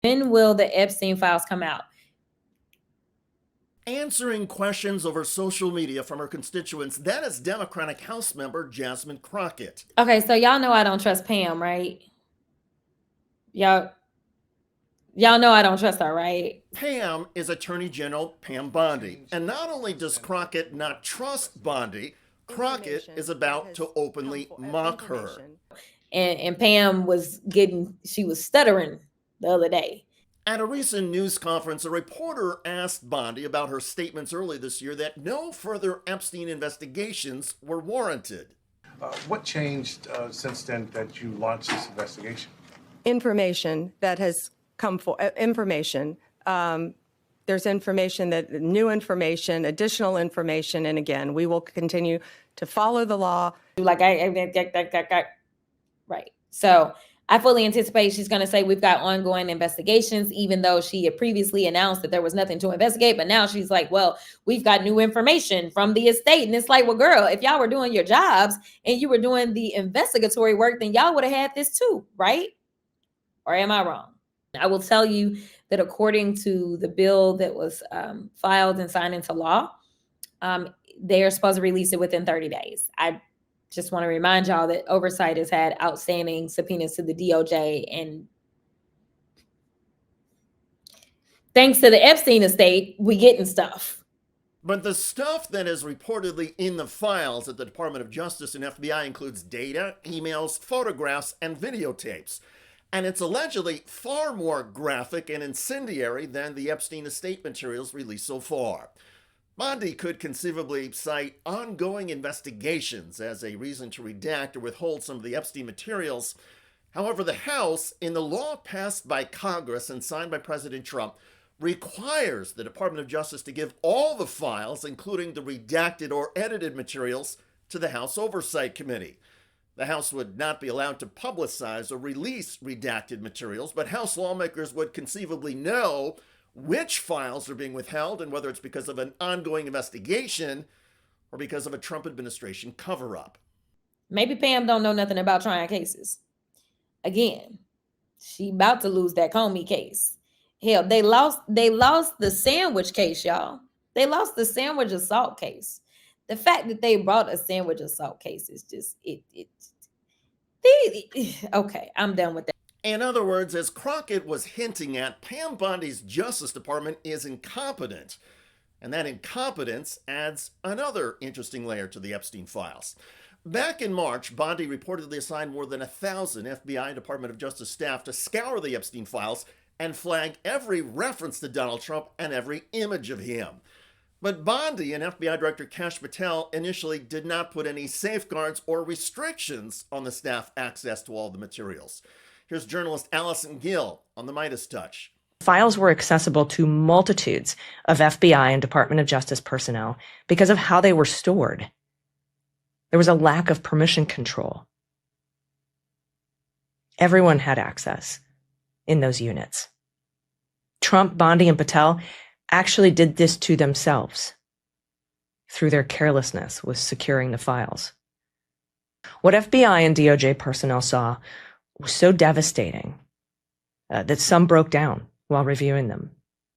When will the Epstein files come out? Answering questions over social media from her constituents, that is Democratic House member Jasmine Crockett. Okay, so y'all know I don't trust Pam, right? Y'all know I don't trust her, right? Pam is Attorney General Pam Bondi. And not only does Crockett not trust Bondi, Crockett is about to openly mock her. And Pam she was stuttering the other day. At a recent news conference, a reporter asked Bondi about her statements early this year that no further Epstein investigations were warranted. What changed since then that you launched this investigation? Information that has come for information. There's information new information, additional information, and again, we will continue to follow the law. Right. So I fully anticipate she's going to say we've got ongoing investigations, even though she had previously announced that there was nothing to investigate. But now she's like, well, we've got new information from the estate. And it's like, well, girl, if y'all were doing your jobs and you were doing the investigatory work, then y'all would have had this too, right? Or am I wrong? I will tell you that according to the bill that was filed and signed into law, they are supposed to release it within 30 days. I just want to remind y'all that oversight has had outstanding subpoenas to the DOJ, and thanks to the Epstein estate, we getting stuff. But the stuff that is reportedly in the files at the Department of Justice and FBI includes data, emails, photographs, and videotapes. And it's allegedly far more graphic and incendiary than the Epstein estate materials released so far. Bondi could conceivably cite ongoing investigations as a reason to redact or withhold some of the Epstein materials. However, the House, in the law passed by Congress and signed by President Trump, requires the Department of Justice to give all the files, including the redacted or edited materials, to the House Oversight Committee. The House would not be allowed to publicize or release redacted materials, but House lawmakers would conceivably know which files are being withheld and whether it's because of an ongoing investigation or because of a Trump administration cover-up. Maybe Pam don't know nothing about trying cases. Again, she about to lose that Comey case. Hell, they lost the sandwich case, y'all. They lost the sandwich assault case. The fact that they brought a sandwich assault case is just okay, I'm done with that. In other words, as Crockett was hinting at, Pam Bondi's Justice Department is incompetent. And that incompetence adds another interesting layer to the Epstein files. Back in March, Bondi reportedly assigned more than 1,000 FBI and Department of Justice staff to scour the Epstein files and flag every reference to Donald Trump and every image of him. But Bondi and FBI Director Kash Patel initially did not put any safeguards or restrictions on the staff access to all the materials. Here's journalist Allison Gill on the Midas Touch. Files were accessible to multitudes of FBI and Department of Justice personnel because of how they were stored. There was a lack of permission control. Everyone had access in those units. Trump, Bondi, and Patel actually did this to themselves through their carelessness with securing the files. What FBI and DOJ personnel saw was so devastating that some broke down while reviewing them,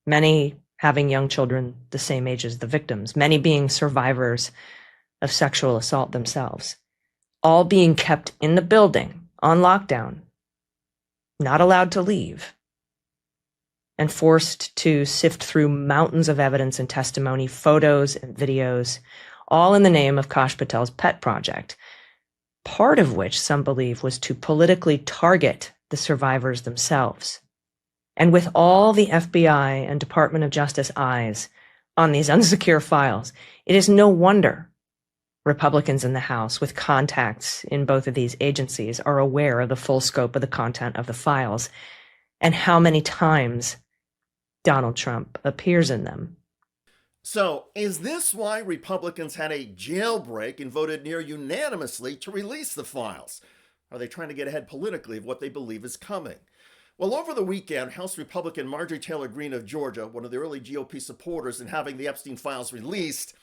many having young children the same age as the victims, many being survivors of sexual assault themselves, all being kept in the building on lockdown, not allowed to leave, and forced to sift through mountains of evidence and testimony, photos and videos, all in the name of Kash Patel's pet project, part of which some believe was to politically target the survivors themselves. And with all the FBI and Department of Justice eyes on these unsecure files, it is no wonder Republicans in the House with contacts in both of these agencies are aware of the full scope of the content of the files and how many times Donald Trump appears in them. So, is this why Republicans had a jailbreak and voted near unanimously to release the files? Are they trying to get ahead politically of what they believe is coming? Well, over the weekend, House Republican Marjorie Taylor Greene of Georgia, one of the early GOP supporters in having the Epstein files released,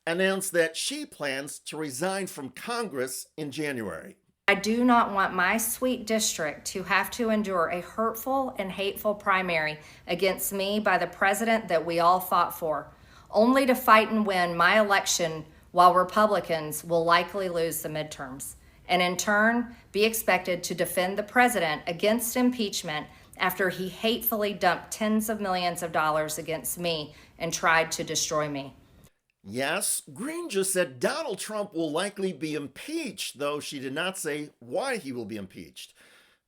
announced that she plans to resign from Congress in January. I do not want my sweet district to have to endure a hurtful and hateful primary against me by the president that we all fought for, only to fight and win my election while Republicans will likely lose the midterms, and in turn be expected to defend the president against impeachment after he hatefully dumped tens of millions of dollars against me and tried to destroy me. Yes, Green just said Donald Trump will likely be impeached, though she did not say why he will be impeached.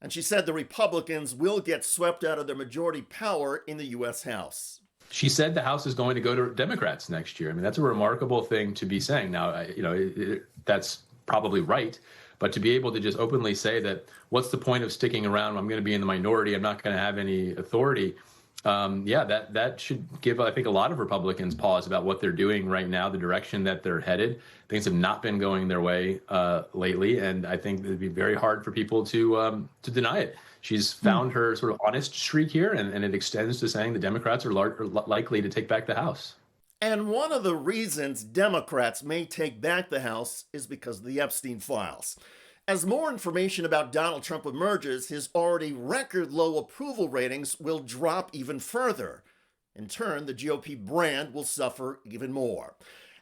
And she said the Republicans will get swept out of their majority power in the U.S. House. She said the House is going to go to Democrats next year. I mean, that's a remarkable thing to be saying. Now, that's probably right. But to be able to just openly say that, what's the point of sticking around? I'm going to be in the minority. I'm not going to have any authority. That should give, I think, a lot of Republicans pause about what they're doing right now, the direction that they're headed. Things have not been going their way lately, and I think it'd be very hard for people to deny it. She's found her sort of honest streak here, and it extends to saying the Democrats are likely to take back the House. And one of the reasons Democrats may take back the House is because of the Epstein files. As more information about Donald Trump emerges, his already record-low approval ratings will drop even further. In turn, the GOP brand will suffer even more.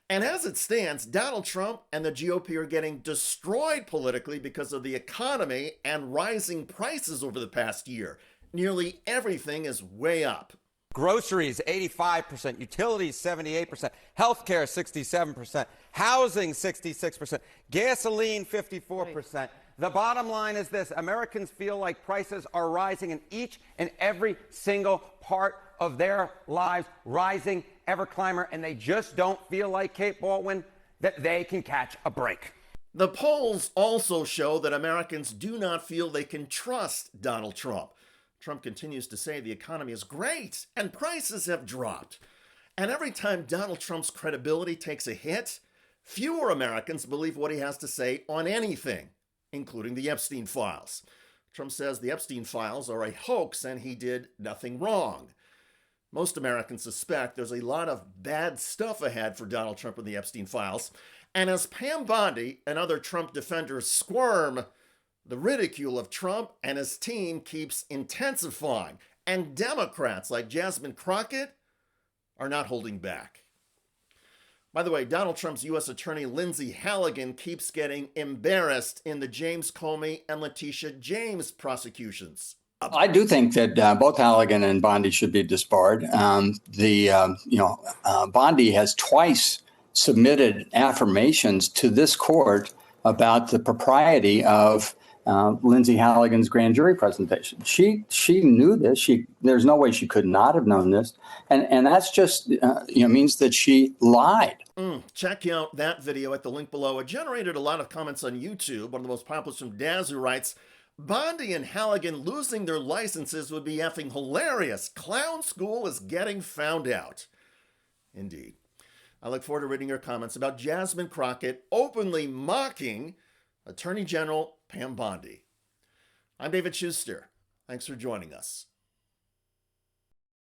And as it stands, Donald Trump and the GOP are getting destroyed politically because of the economy and rising prices over the past year. Nearly everything is way up. Groceries, 85%, utilities, 78%, healthcare, 67%, housing, 66%, gasoline, 54%. The bottom line is this: Americans feel like prices are rising in each and every single part of their lives, rising ever climber, and they just don't feel like, Kate Baldwin, that they can catch a break. The polls also show that Americans do not feel they can trust Donald Trump. Trump continues to say the economy is great and prices have dropped. And every time Donald Trump's credibility takes a hit, fewer Americans believe what he has to say on anything, including the Epstein files. Trump says the Epstein files are a hoax and he did nothing wrong. Most Americans suspect there's a lot of bad stuff ahead for Donald Trump in the Epstein files. And as Pam Bondi and other Trump defenders squirm, the ridicule of Trump and his team keeps intensifying, and Democrats like Jasmine Crockett are not holding back. By the way, Donald Trump's U.S. Attorney Lindsay Halligan keeps getting embarrassed in the James Comey and Letitia James prosecutions. I do think that both Halligan and Bondi should be disbarred. Bondi has twice submitted affirmations to this court about the propriety of Lindsay Halligan's grand jury presentation. She knew this. There's no way she could not have known this, and that's just means that she lied. Check out that video at the link below. It generated a lot of comments on YouTube. One of the most popular from Daz, who writes, Bondi and Halligan losing their licenses would be effing hilarious. Clown school is getting found out. Indeed. I look forward to reading your comments about Jasmine Crockett openly mocking Attorney General Pam Bondi. I'm David Shuster. Thanks for joining us.